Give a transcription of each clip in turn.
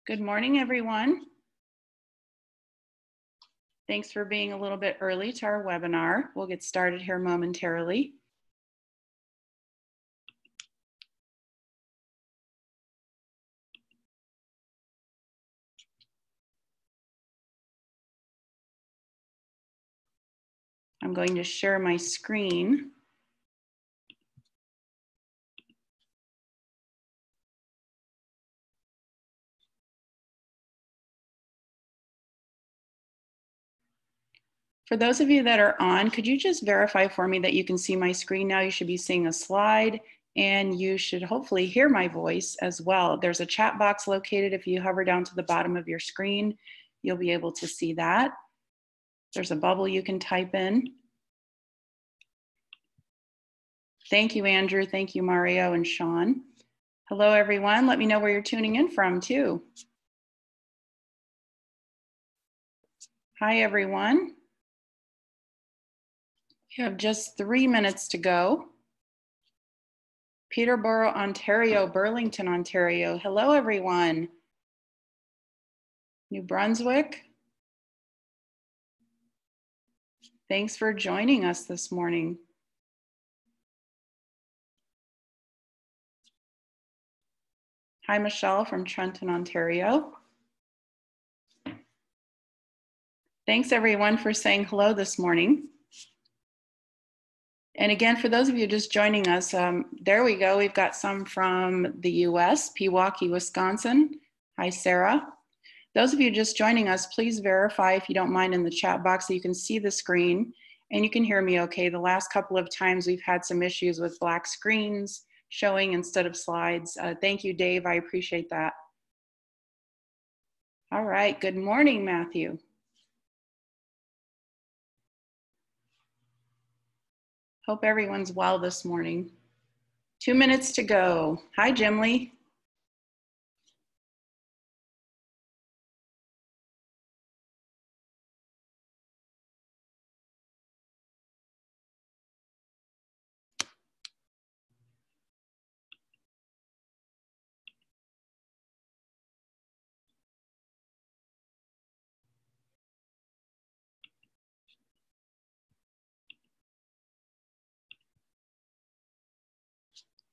Good morning, everyone. Thanks for being a little bit early to our webinar. We'll get started here momentarily. I'm going to share my screen. For those of you that are on, could you just verify for me that you can see my screen now? You should be seeing a slide and you should hopefully hear my voice as well. There's a chat box located. If you hover down to the bottom of your screen, you'll be able to see that. There's a bubble you can type in. Thank you, Andrew. Thank you, Mario and Sean. Hello, everyone. Let me know where you're tuning in from, too. Hi, everyone. We have just 3 minutes to go. Peterborough, Ontario, Burlington, Ontario. Hello, everyone. New Brunswick. Thanks for joining us this morning. Hi, Michelle from Trenton, Ontario. Thanks, everyone, for saying hello this morning. And again, for those of you just joining us, there we go. We've got some from the US, Pewaukee, Wisconsin. Hi, Sarah. Those of you just joining us, please verify, if you don't mind, in the chat box so you can see the screen and you can hear me okay. The last couple of times we've had some issues with black screens showing instead of slides. Thank you, Dave. I appreciate that. All right. Good morning, Matthew. Hope everyone's well this morning. 2 minutes to go. Hi, Jim Lee.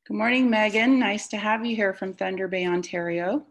Good morning, Megan. Nice to have you here from Thunder Bay, Ontario.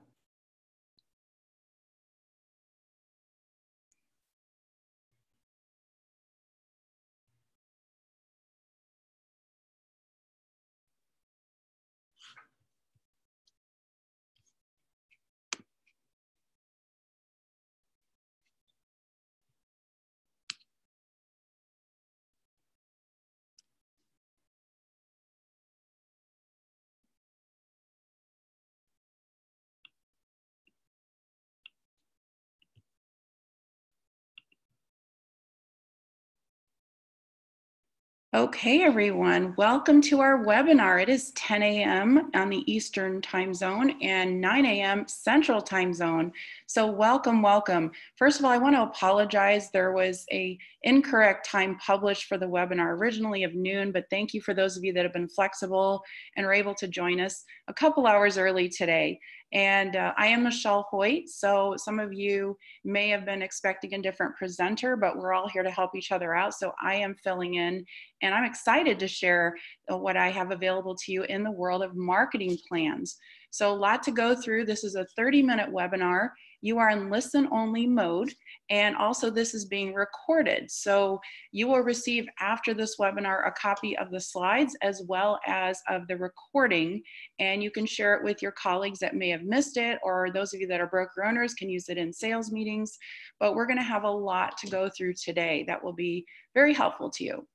Okay, everyone, welcome to our webinar. It is 10 a.m. on the Eastern time zone and 9 a.m. Central time zone. So welcome, welcome. First of all, I want to apologize. There was an incorrect time published for the webinar, originally of noon, but thank you for those of you that have been flexible and are able to join us a couple hours early today. And I am Michelle Hoyt, so some of you may have been expecting a different presenter, but we're all here to help each other out. So I am filling in, and I'm excited to share what I have available to you in the world of marketing plans. So a lot to go through. This is a 30-minute webinar. You are in listen-only mode, and also this is being recorded. So you will receive after this webinar a copy of the slides as well as of the recording, and you can share it with your colleagues that may have missed it, or those of you that are broker owners can use it in sales meetings. But we're going to have a lot to go through today that will be very helpful to you.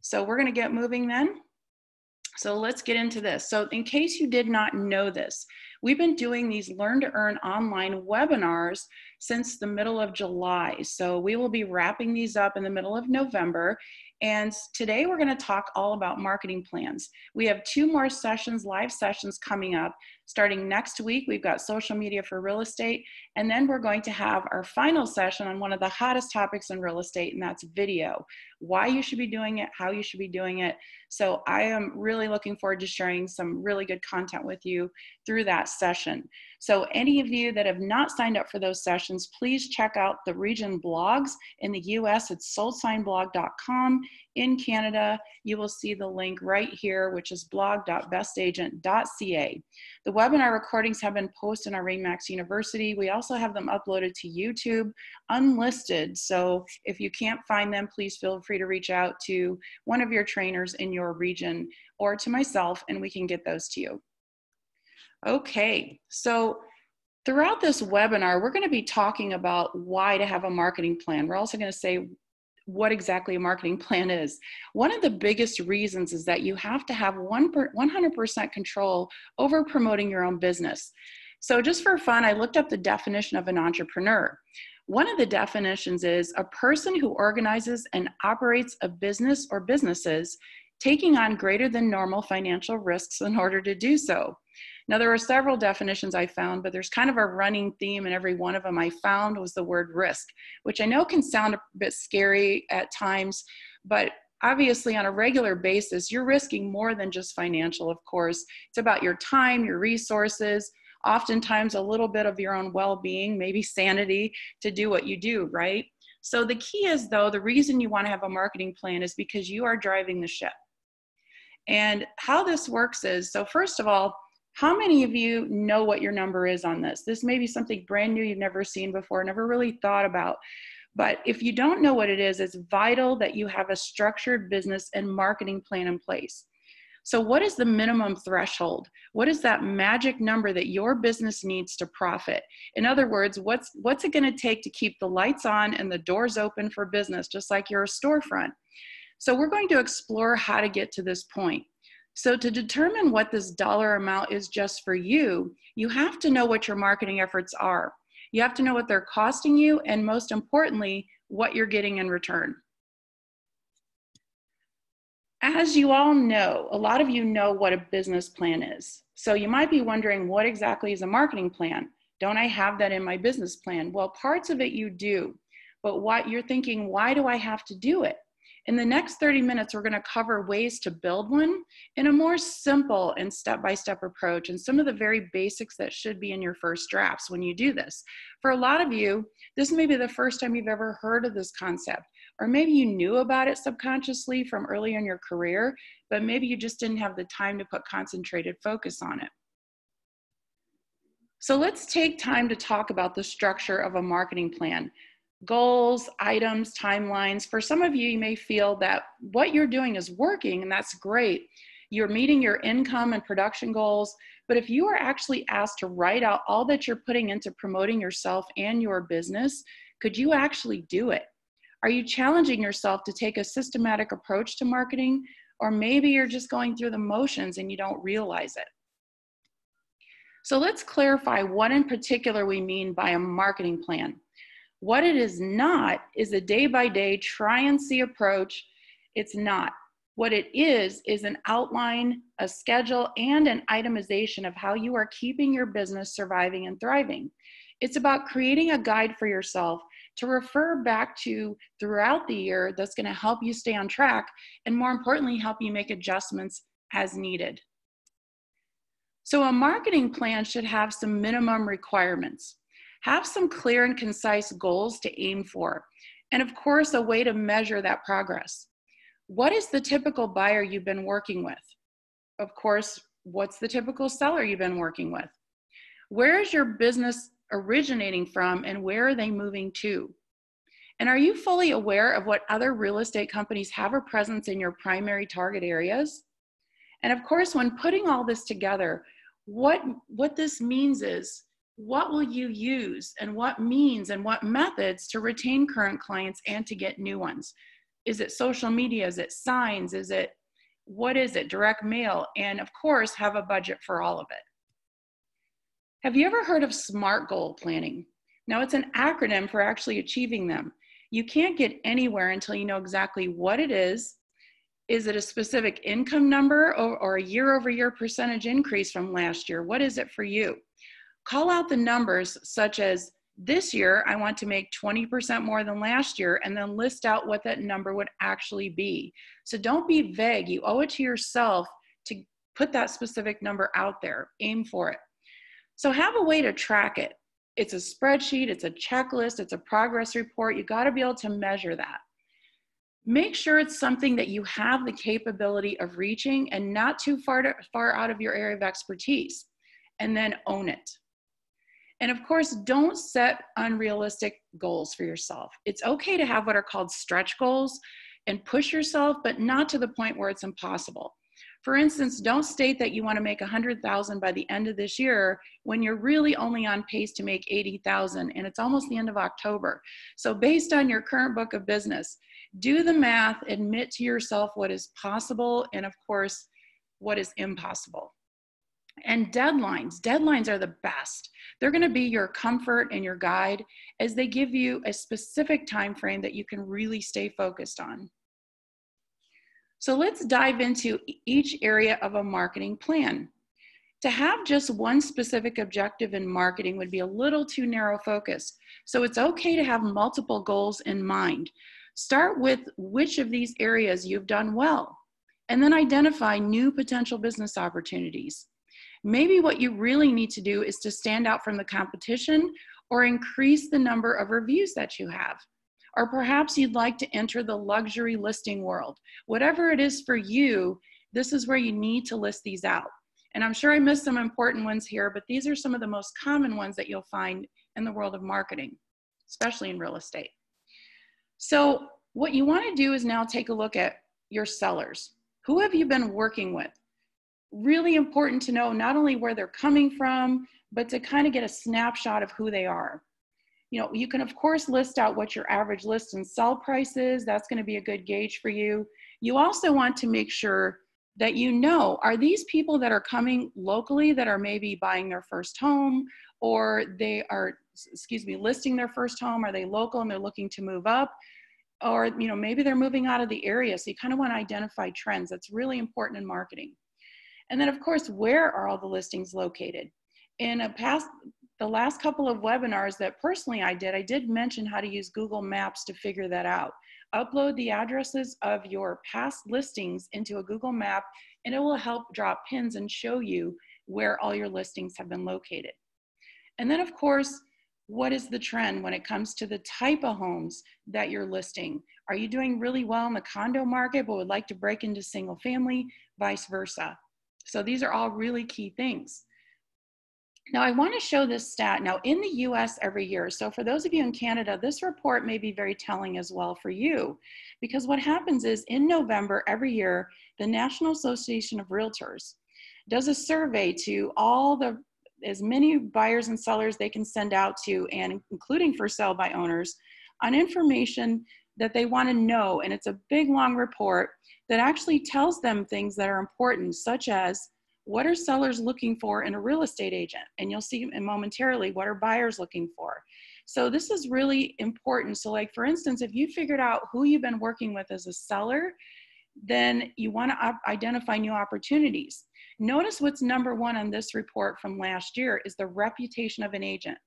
So we're going to get moving then. So let's get into this. So in case you did not know this, we've been doing these Learn to Earn online webinars since the middle of July. So we will be wrapping these up in the middle of November. And today we're going to talk all about marketing plans. We have 2 more sessions, live sessions coming up. Starting next week, we've got social media for real estate. And then we're going to have our final session on one of the hottest topics in real estate, and that's video. why you should be doing it, how you should be doing it. So I am really looking forward to sharing some really good content with you through that session. So any of you that have not signed up for those sessions, please check out the region blogs. In the US, it's soulsignblog.com. In Canada, you will see the link right here, which is blog.bestagent.ca. The webinar recordings have been posted on RE/MAX University. We also have them uploaded to YouTube, unlisted. So if you can't find them, please feel free to reach out to one of your trainers in your region or to myself, and we can get those to you. Okay, so throughout this webinar, we're going to be talking about why to have a marketing plan. We're also going to say what exactly a marketing plan is. One of the biggest reasons is that you have to have 100% control over promoting your own business. So just for fun, I looked up the definition of an entrepreneur. One of the definitions is a person who organizes and operates a business or businesses, taking on greater than normal financial risks in order to do so. Now, there are several definitions I found, but there's kind of a running theme, and every one of them I found was the word risk, which I know can sound a bit scary at times, but obviously on a regular basis, you're risking more than just financial, of course. It's about your time, your resources, oftentimes a little bit of your own well-being, maybe sanity to do what you do, right? So the key is, though, the reason you want to have a marketing plan is because you are driving the ship. And how this works is, so first of all, how many of you know what your number is on this? This may be something brand new you've never seen before, never really thought about. But if you don't know what it is, it's vital that you have a structured business and marketing plan in place. So what is the minimum threshold? What is that magic number that your business needs to profit? In other words, what's it going to take to keep the lights on and the doors open for business, just like you're a storefront? So we're going to explore how to get to this point. So to determine what this dollar amount is just for you, you have to know what your marketing efforts are. You have to know what they're costing you, and most importantly, what you're getting in return. As you all know, a lot of you know what a business plan is. So you might be wondering, what exactly is a marketing plan? Don't I have that in my business plan? Well, parts of it you do, but what you're thinking, why do I have to do it? In the next 30 minutes, we're going to cover ways to build one in a more simple and step-by-step approach, and some of the very basics that should be in your first drafts when you do this. For a lot of you, this may be the first time you've ever heard of this concept, or maybe you knew about it subconsciously from earlier in your career, but maybe you just didn't have the time to put concentrated focus on it. So let's take time to talk about the structure of a marketing plan. Goals, items, timelines. For some of you, you may feel that what you're doing is working, and that's great. You're meeting your income and production goals, but if you are actually asked to write out all that you're putting into promoting yourself and your business, could you actually do it? Are you challenging yourself to take a systematic approach to marketing, or maybe you're just going through the motions and you don't realize it? So let's clarify what in particular we mean by a marketing plan. What it is not is a day-by-day try and see approach. It's not. What it is an outline, a schedule, and an itemization of how you are keeping your business surviving and thriving. It's about creating a guide for yourself to refer back to throughout the year that's going to help you stay on track, and more importantly, help you make adjustments as needed. So a marketing plan should have some minimum requirements. Have some clear and concise goals to aim for, and of course, a way to measure that progress. What is the typical buyer you've been working with? Of course, what's the typical seller you've been working with? Where is your business originating from, and where are they moving to? And are you fully aware of what other real estate companies have a presence in your primary target areas? And of course, when putting all this together, what this means is, what will you use, and what means and what methods to retain current clients and to get new ones? Is it social media? Is it signs? What is it? Direct mail? And of course, have a budget for all of it. Have you ever heard of SMART goal planning? Now, it's an acronym for actually achieving them. You can't get anywhere until you know exactly what it is. Is it a specific income number or a year-over-year percentage increase from last year? What is it for you? Call out the numbers such as This year, I want to make 20% more than last year, and then list out what that number would actually be. So don't be vague. You owe it to yourself to put that specific number out there. Aim for it. So have a way to track it. It's a spreadsheet, it's a checklist, it's a progress report. You got to be able to measure that. Make sure it's something that you have the capability of reaching and not too far out of your area of expertise, and then own it. And of course, don't set unrealistic goals for yourself. It's okay to have what are called stretch goals and push yourself, but not to the point where it's impossible. For instance, don't state that you want to make 100,000 by the end of this year when you're really only on pace to make 80,000 and it's almost the end of October. So based on your current book of business, do the math, admit to yourself what is possible, and of course, what is impossible. And deadlines are the best. They're going to be your comfort and your guide as they give you a specific time frame that you can really stay focused on. So let's dive into each area of a marketing plan. To have just one specific objective in marketing would be a little too narrow focused. So it's okay to have multiple goals in mind. Start with which of these areas you've done well, and then identify new potential business opportunities. Maybe what you really need to do is to stand out from the competition or increase the number of reviews that you have. Or perhaps you'd like to enter the luxury listing world. Whatever it is for you, this is where you need to list these out. And I'm sure I missed some important ones here, but these are some of the most common ones that you'll find in the world of marketing, especially in real estate. So what you want to do is now take a look at your sellers. Who have you been working with? Really important to know not only where they're coming from, but to kind of get a snapshot of who they are. You can of course list out what your average list and sell price is. That's going to be a good gauge for you. You also want to make sure that are these people that are coming locally that are maybe buying their first home, or they are, listing their first home? Are they local and they're looking to move up? Or, maybe they're moving out of the area. So you kind of want to identify trends. That's really important in marketing. And then of course, where are all the listings located? The last couple of webinars that personally I did mention how to use Google Maps to figure that out. Upload the addresses of your past listings into a Google map, and it will help drop pins and show you where all your listings have been located. And then of course, what is the trend when it comes to the type of homes that you're listing? Are you doing really well in the condo market but would like to break into single family, vice versa? So these are all really key things. Now I want to show this stat now in the US every year. So for those of you in Canada, this report may be very telling as well for you, because what happens is in November every year, the National Association of Realtors does a survey to as many buyers and sellers they can send out to, and including for sale by owners, on information that they want to know. And it's a big long report that actually tells them things that are important, such as what are sellers looking for in a real estate agent? And you'll see momentarily what are buyers looking for. So this is really important. So like for instance, if you figured out who you've been working with as a seller, then you want to identify new opportunities. Notice what's number one on this report from last year is the reputation of an agent.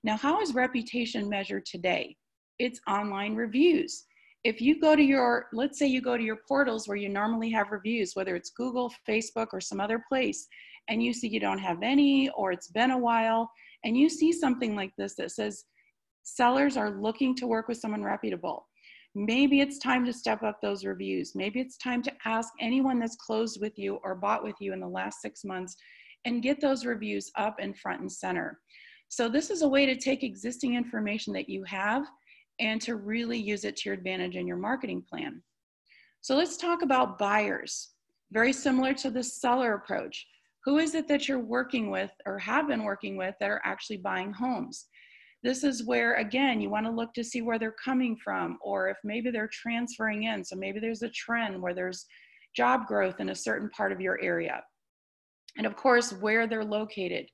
Now, how is reputation measured today? It's online reviews. If you go to let's say you go to your portals where you normally have reviews, whether it's Google, Facebook, or some other place, and you see you don't have any, or it's been a while, and you see something like this that says, sellers are looking to work with someone reputable. Maybe it's time to step up those reviews. Maybe it's time to ask anyone that's closed with you or bought with you in the last 6 months and get those reviews up and front and center. So this is a way to take existing information that you have and to really use it to your advantage in your marketing plan. So let's talk about buyers. Very similar to the seller approach. Who is it that you're working with or have been working with that are actually buying homes? This is where, again, you want to look to see where they're coming from, or if maybe they're transferring in. So maybe there's a trend where there's job growth in a certain part of your area. And of course, where they're located.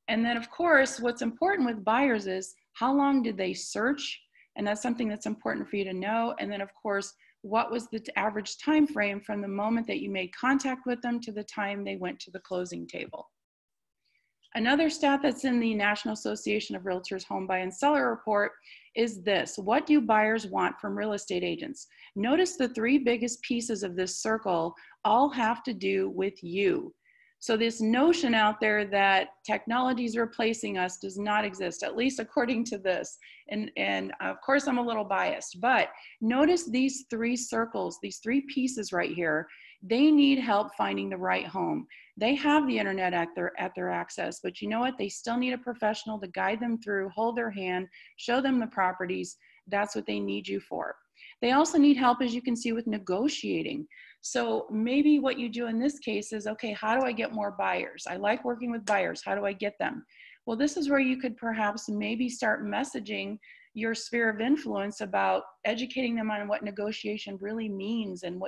And then of course, what's important with buyers is how long did they search? And that's something that's important for you to know. And then of course, what was the average time frame from the moment that you made contact with them to the time they went to the closing table? Another stat that's in the National Association of Realtors Home Buy and Seller Report is this: what do buyers want from real estate agents? Notice the three biggest pieces of this circle all have to do with you. So this notion out there that technology is replacing us does not exist, at least according to this. And of course, I'm a little biased, but notice these three circles, these three pieces right here. They need help finding the right home. They have the internet at their access, but you know what? They still need a professional to guide them through, hold their hand, show them the properties. That's what they need you for. They also need help, as you can see, with negotiating. So maybe what you do in this case is, okay, how do I get more buyers? I like working with buyers. How do I get them? Well, this is where you could perhaps maybe start messaging your sphere of influence about educating them on what negotiation really means and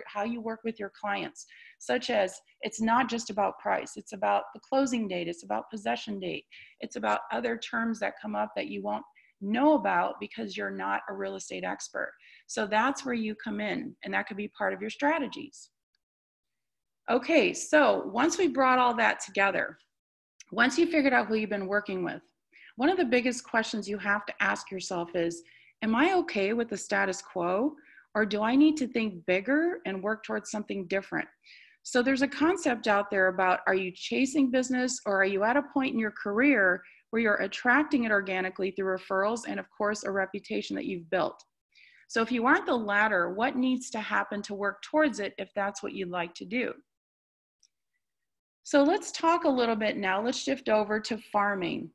how you work with your clients, such as it's not just about price, it's about the closing date, it's about possession date, it's about other terms that come up that you won't know about because you're not a real estate expert. So that's where you come in, and that could be part of your strategies. Okay, so once we brought all that together, once you figured out who you've been working with, one of the biggest questions you have to ask yourself is, am I okay with the status quo, or do I need to think bigger and work towards something different? So there's a concept out there about, are you chasing business, or are you at a point in your career where you're attracting it organically through referrals and, of course, a reputation that you've built? So if you aren't the latter, what needs to happen to work towards it if that's what you'd like to do? So let's talk a little bit now. Let's shift over to farming.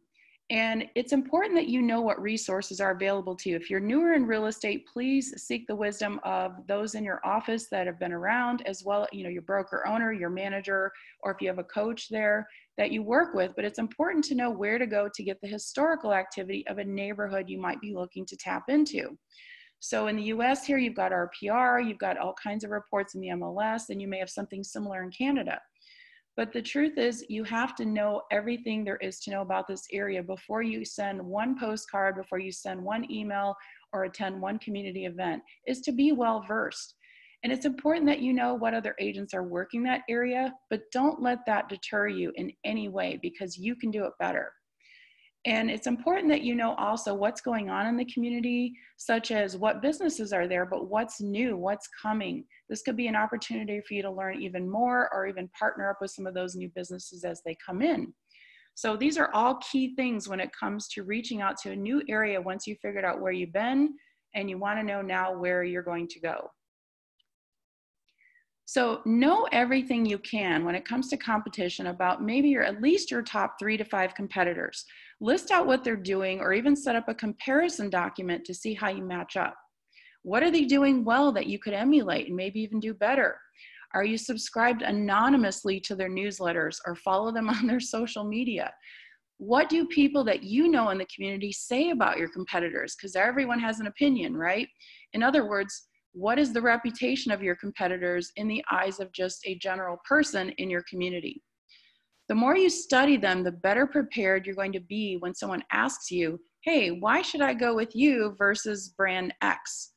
And it's important that you know what resources are available to you. If you're newer in real estate, please seek the wisdom of those in your office that have been around, as well, your broker owner, your manager, or if you have a coach there that you work with. But it's important to know where to go to get the historical activity of a neighborhood you might be looking to tap into. So in the US here, you've got RPR, you've got all kinds of reports in the MLS, and you may have something similar in Canada. But the truth is, you have to know everything there is to know about this area before you send one postcard, before you send one email, or attend one community event, is to be well versed. And it's important that you know what other agents are working that area, but don't let that deter you in any way, because you can do it better. And it's important that you know also what's going on in the community, such as what businesses are there, but what's new, what's coming. This could be an opportunity for you to learn even more, or even partner up with some of those new businesses as they come in. So these are all key things when it comes to reaching out to a new area once you figured out where you've been and you want to know now where you're going to go. So know everything you can when it comes to competition about maybe at least your top 3 to 5 competitors. List out what they're doing, or even set up a comparison document to see how you match up. What are they doing well that you could emulate and maybe even do better? Are you subscribed anonymously to their newsletters or follow them on their social media? What do people that you know in the community say about your competitors? Because everyone has an opinion, right? In other words, what is the reputation of your competitors in the eyes of just a general person in your community? The more you study them, the better prepared you're going to be when someone asks you, hey, why should I go with you versus brand X?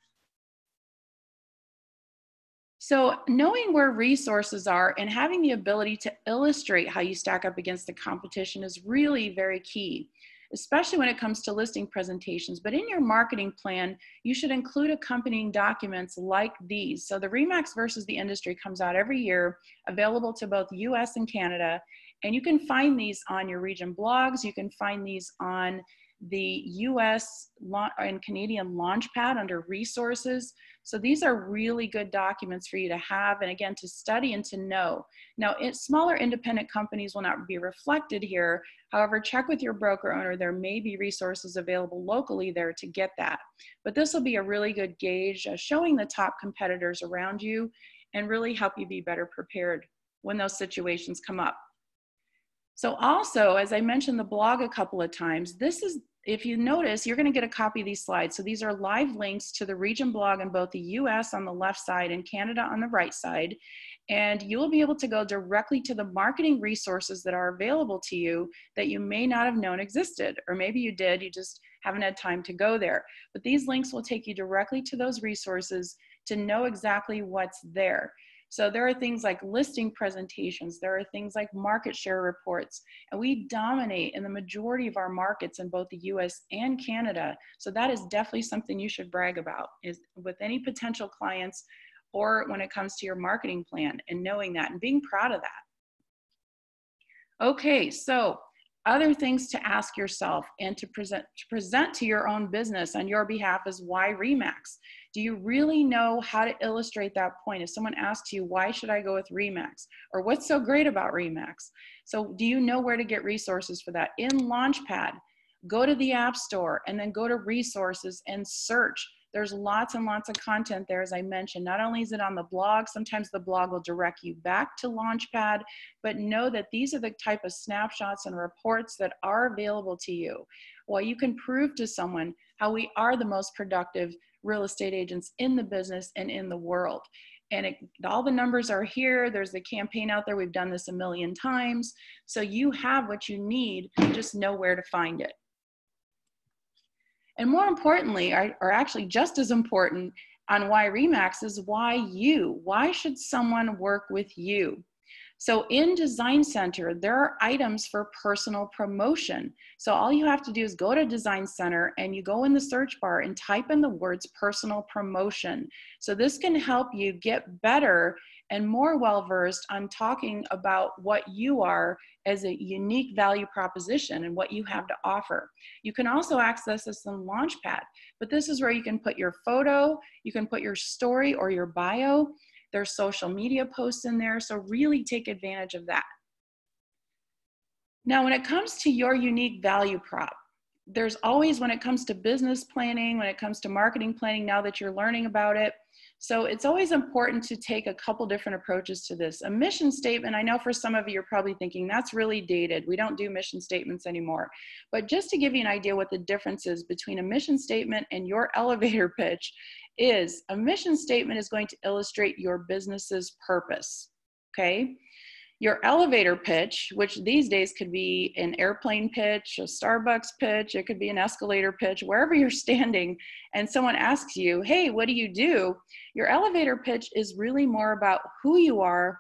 So knowing where resources are and having the ability to illustrate how you stack up against the competition is really very key, especially when it comes to listing presentations. But in your marketing plan, you should include accompanying documents like these. So the RE/MAX versus the industry comes out every year, available to both US and Canada. And you can find these on your region blogs. You can find these on the US and Canadian Launchpad under resources. So these are really good documents for you to have, and again, to study and to know. Now, smaller independent companies will not be reflected here. However, check with your broker owner. There may be resources available locally there to get that. But this will be a really good gauge showing the top competitors around you and really help you be better prepared when those situations come up. So also, as I mentioned the blog a couple of times, this is, if you notice, you're going to get a copy of these slides. So these are live links to the region blog in both the US on the left side and Canada on the right side. And you'll be able to go directly to the marketing resources that are available to you that you may not have known existed, or maybe you did, you just haven't had time to go there. But these links will take you directly to those resources to know exactly what's there. So there are things like listing presentations, there are things like market share reports, and we dominate in the majority of our markets in both the US and Canada. So that is definitely something you should brag about, is with any potential clients or when it comes to your marketing plan, and knowing that and being proud of that. Okay, so other things to ask yourself and to present to your own business on your behalf is, why RE/MAX? Do you really know how to illustrate that point? If someone asks you, why should I go with RE/MAX? Or what's so great about RE/MAX? So do you know where to get resources for that? In Launchpad, go to the App Store and then go to resources and search. There's lots and lots of content there, as I mentioned. Not only is it on the blog, sometimes the blog will direct you back to Launchpad, but know that these are the type of snapshots and reports that are available to you. Well, you can prove to someone how we are the most productive real estate agents in the business and in the world. And all the numbers are here. There's a campaign out there. We've done this a million times. So you have what you need, just know where to find it. And more importantly, or actually just as important on why RE/MAX, is why you. Why should someone work with you? So in Design Center, there are items for personal promotion. So all you have to do is go to Design Center and you go in the search bar and type in the words personal promotion. So this can help you get better and more well-versed on talking about what you are as a unique value proposition and what you have to offer. You can also access this in Launchpad, but this is where you can put your photo, you can put your story or your bio. There's social media posts in there, so really take advantage of that. Now, when it comes to your unique value prop, there's always, when it comes to business planning, when it comes to marketing planning, now that you're learning about it, so it's always important to take a couple different approaches to this. A mission statement, I know for some of you, you're probably thinking that's really dated. We don't do mission statements anymore. But just to give you an idea what the difference is between a mission statement and your elevator pitch, is a mission statement is going to illustrate your business's purpose, okay? Your elevator pitch, which these days could be an airplane pitch, a Starbucks pitch, it could be an escalator pitch, wherever you're standing and someone asks you, hey, what do you do? Your elevator pitch is really more about who you are,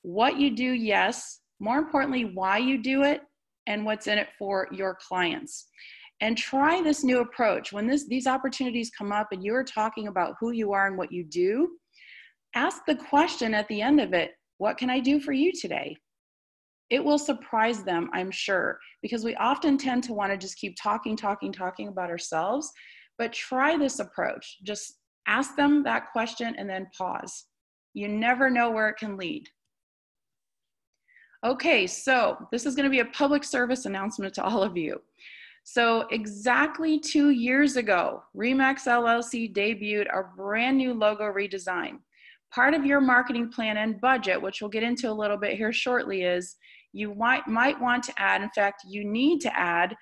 what you do, yes, more importantly, why you do it, and what's in it for your clients. And try this new approach. When these opportunities come up and you're talking about who you are and what you do, ask the question at the end of it, what can I do for you today? It will surprise them, I'm sure, because we often tend to want to just keep talking about ourselves, but try this approach. Just ask them that question and then pause. You never know where it can lead. Okay, so this is going to be a public service announcement to all of you. So exactly 2 years ago, RE/MAX LLC debuted a brand new logo redesign. Part of your marketing plan and budget, which we'll get into a little bit here shortly, is you might want to add, in fact, you need to add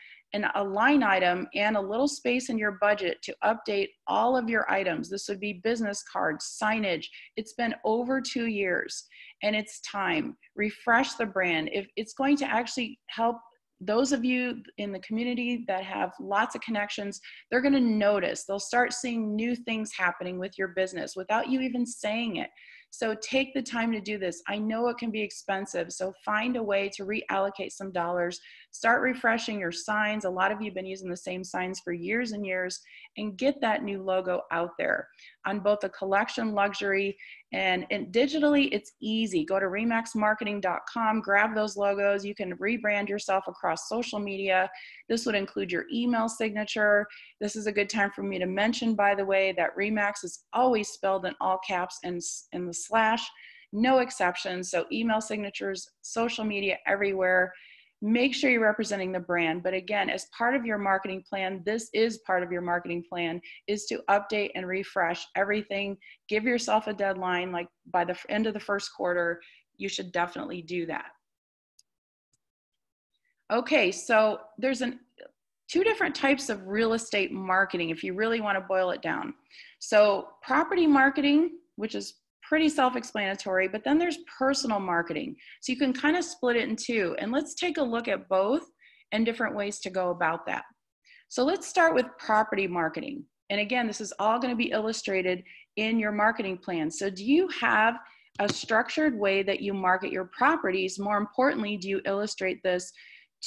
a line item and a little space in your budget to update all of your items. This would be business cards, signage. It's been over 2 years and it's time. Refresh the brand. If it's going to actually help those of you in the community that have lots of connections, they're going to notice. They'll start seeing new things happening with your business without you even saying it. So take the time to do this. I know it can be expensive, so find a way to reallocate some dollars. Start refreshing your signs. A lot of you have been using the same signs for years and years, and get that new logo out there on both the collection, luxury, and digitally. It's easy. Go to remaxmarketing.com, grab those logos. You can rebrand yourself across social media. This would include your email signature. This is a good time for me to mention, by the way, that RE/MAX is always spelled in all caps and in the slash, no exceptions. So email signatures, social media, everywhere. Make sure you're representing the brand. But again, as part of your marketing plan, this is part of your marketing plan, is to update and refresh everything. Give yourself a deadline, like by the end of the first quarter, you should definitely do that. Okay, so there's two different types of real estate marketing if you really want to boil it down. So property marketing, which is pretty self-explanatory, but then there's personal marketing. So you can kind of split it in two, and let's take a look at both and different ways to go about that. So let's start with property marketing. And again, this is all going to be illustrated in your marketing plan. So do you have a structured way that you market your properties. More importantly, do you illustrate this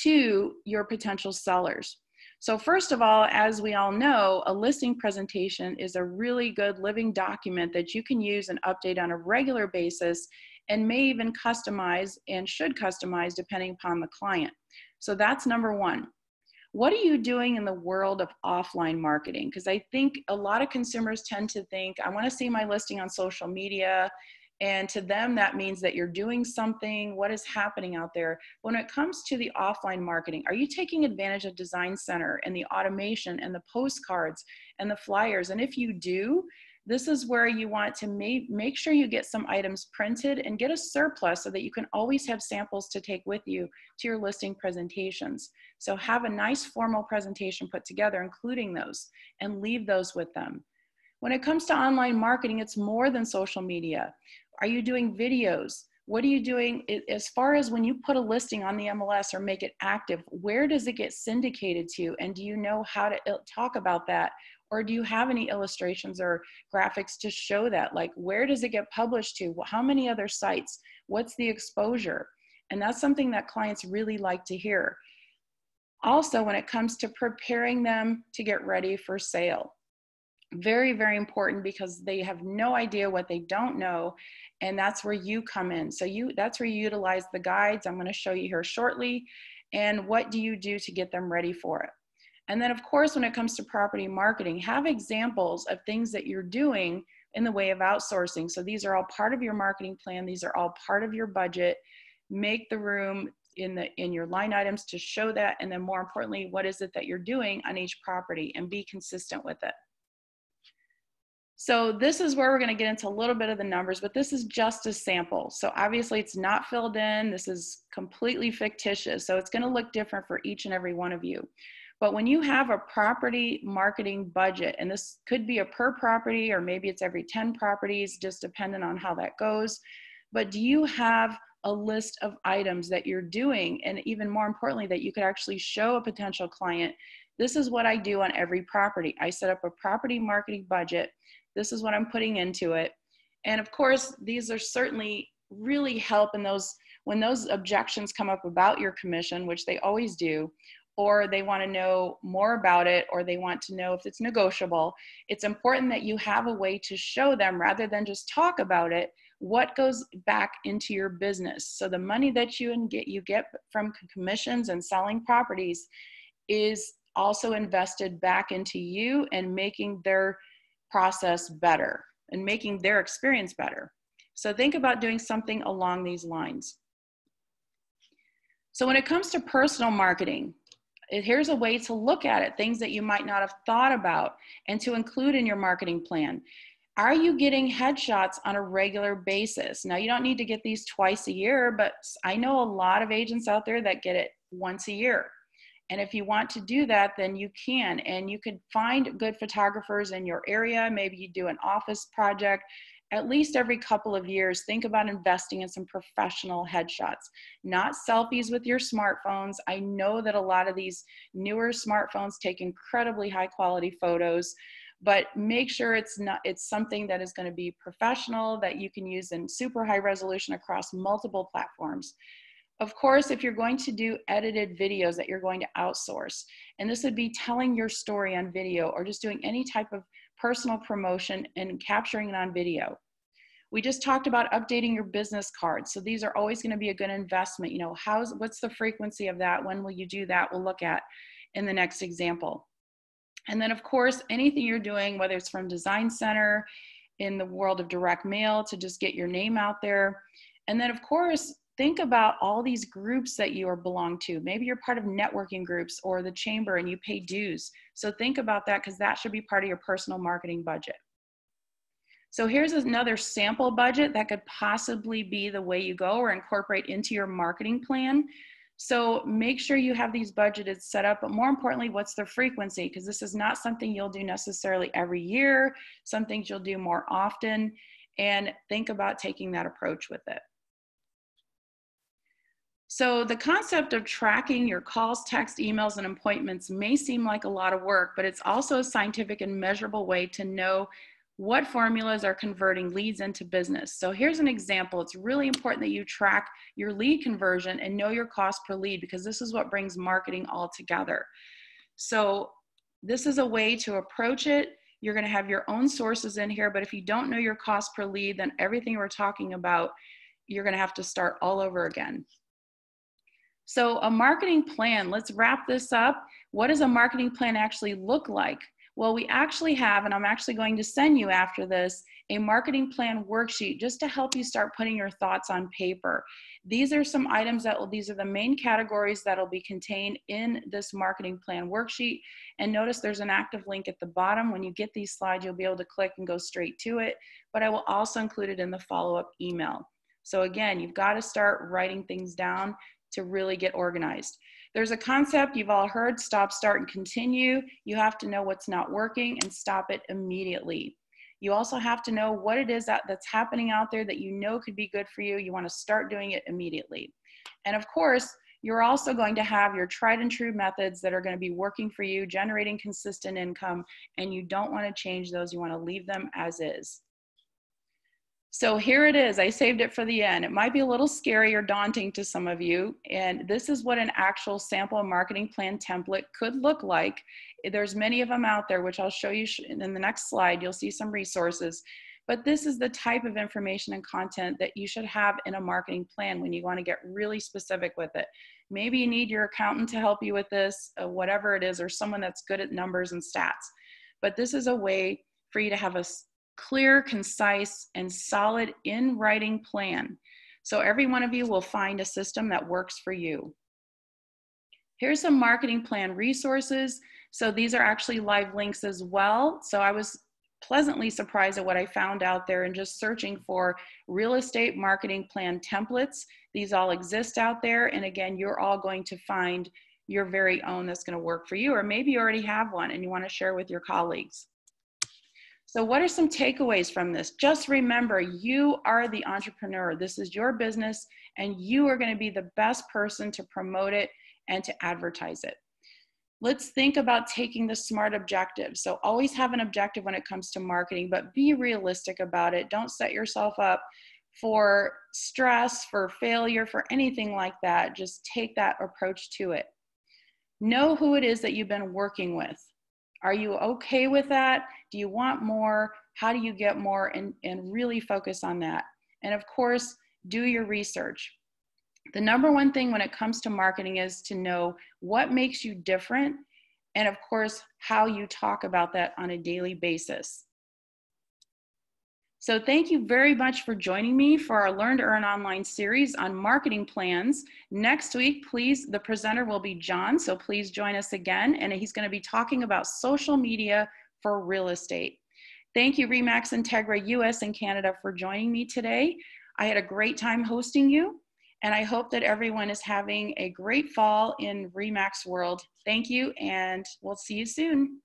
to your potential sellers? So first of all, as we all know, a listing presentation is a really good living document that you can use and update on a regular basis, and may even customize and should customize depending upon the client. So that's number one. What are you doing in the world of offline marketing? Because I think a lot of consumers tend to think, I want to see my listing on social media. And to them, that means that you're doing something. What is happening out there? When it comes to the offline marketing, are you taking advantage of Design Center and the automation and the postcards and the flyers? And if you do, this is where you want to make sure you get some items printed and get a surplus so that you can always have samples to take with you to your listing presentations. So have a nice formal presentation put together, including those, and leave those with them. When it comes to online marketing, it's more than social media. Are you doing videos? What are you doing as far as when you put a listing on the MLS or make it active? Where does it get syndicated to? And do you know how to talk about that? Or do you have any illustrations or graphics to show that? Like, where does it get published to? How many other sites? What's the exposure? And that's something that clients really like to hear. Also, when it comes to preparing them to get ready for sale, very, very important, because they have no idea what they don't know. And that's where you come in. So that's where you utilize the guides I'm going to show you here shortly. And what do you do to get them ready for it? And then, of course, when it comes to property marketing, have examples of things that you're doing in the way of outsourcing. So these are all part of your marketing plan. These are all part of your budget. Make the room in your line items to show that. And then more importantly, what is it that you're doing on each property, and be consistent with it. So this is where we're going to get into a little bit of the numbers, but this is just a sample. So obviously it's not filled in. This is completely fictitious. So it's going to look different for each and every one of you. But when you have a property marketing budget, and this could be a per property, or maybe it's every 10 properties, just depending on how that goes. But do you have a list of items that you're doing? And even more importantly, that you could actually show a potential client, this is what I do on every property. I set up a property marketing budget. This is what I'm putting into it. And of course, these are certainly really help in those, when those objections come up about your commission, which they always do, or they want to know more about it, or they want to know if it's negotiable. It's important that you have a way to show them, rather than just talk about it, what goes back into your business. So the money that you get from commissions and selling properties is also invested back into you and making their process better and making their experience better. So think about doing something along these lines. So when it comes to personal marketing, here's a way to look at it, things that you might not have thought about and to include in your marketing plan. Are you getting headshots on a regular basis? Now, you don't need to get these twice a year, but I know a lot of agents out there that get it once a year. And if you want to do that, then you can. And you could find good photographers in your area. Maybe you do an office project. At least every couple of years, think about investing in some professional headshots, not selfies with your smartphones. I know that a lot of these newer smartphones take incredibly high quality photos, but make sure it's something that is going to be professional, that you can use in super high resolution across multiple platforms. Of course, if you're going to do edited videos that you're going to outsource, and this would be telling your story on video, or just doing any type of personal promotion and capturing it on video. We just talked about updating your business cards. So these are always going to be a good investment. You know, what's the frequency of that? When will you do that? We'll look at in the next example. And then of course, anything you're doing, whether it's from Design Center, in the world of direct mail, to just get your name out there. And then of course, think about all these groups that you belong to. Maybe you're part of networking groups or the chamber and you pay dues. So think about that, because that should be part of your personal marketing budget. So here's another sample budget that could possibly be the way you go or incorporate into your marketing plan. So make sure you have these budgeted set up, but more importantly, what's the frequency? Because this is not something you'll do necessarily every year, some things you'll do more often, and think about taking that approach with it. So the concept of tracking your calls, text, emails, and appointments may seem like a lot of work, but it's also a scientific and measurable way to know What formulas are converting leads into business? So here's an example. It's really important that you track your lead conversion and know your cost per lead, because this is what brings marketing all together. So this is a way to approach it. You're going to have your own sources in here, but if you don't know your cost per lead, then everything we're talking about, you're going to have to start all over again. So a marketing plan, let's wrap this up. What does a marketing plan actually look like? Well, we actually have, and I'm actually going to send you after this, a marketing plan worksheet just to help you start putting your thoughts on paper. These are some items these are the main categories that will be contained in this marketing plan worksheet. And notice there's an active link at the bottom. When you get these slides, you'll be able to click and go straight to it, but I will also include it in the follow-up email. So again, you've got to start writing things down to really get organized. There's a concept you've all heard: stop, start, and continue. You have to know what's not working and stop it immediately. You also have to know what it is that's happening out there that you know could be good for you. You want to start doing it immediately. And of course, you're also going to have your tried and true methods that are going to be working for you, generating consistent income, and you don't want to change those. You want to leave them as is. So here it is. I saved it for the end. It might be a little scary or daunting to some of you. And this is what an actual sample marketing plan template could look like. There's many of them out there, which I'll show you in the next slide. You'll see some resources. But this is the type of information and content that you should have in a marketing plan when you want to get really specific with it. Maybe you need your accountant to help you with this, whatever it is, or someone that's good at numbers and stats. But this is a way for you to have a clear, concise, and solid in writing plan. So every one of you will find a system that works for you. Here's some marketing plan resources. So these are actually live links as well. So I was pleasantly surprised at what I found out there in just searching for real estate marketing plan templates. These all exist out there. And again, you're all going to find your very own that's going to work for you, or maybe you already have one and you want to share with your colleagues. So what are some takeaways from this? Just remember, you are the entrepreneur. This is your business, and you are going to be the best person to promote it and to advertise it. Let's think about taking the SMART objective. So always have an objective when it comes to marketing, but be realistic about it. Don't set yourself up for stress, for failure, for anything like that. Just take that approach to it. Know who it is that you've been working with. Are you okay with that? Do you want more? How do you get more? And really focus on that. And of course, do your research. The number one thing when it comes to marketing is to know what makes you different, and of course, how you talk about that on a daily basis. So thank you very much for joining me for our Learn to Earn Online series on marketing plans. Next week, please, the presenter will be John, so please join us again, and he's going to be talking about social media for real estate. Thank you, RE/MAX INTEGRA US and Canada, for joining me today. I had a great time hosting you, and I hope that everyone is having a great fall in RE/MAX world. Thank you, and we'll see you soon.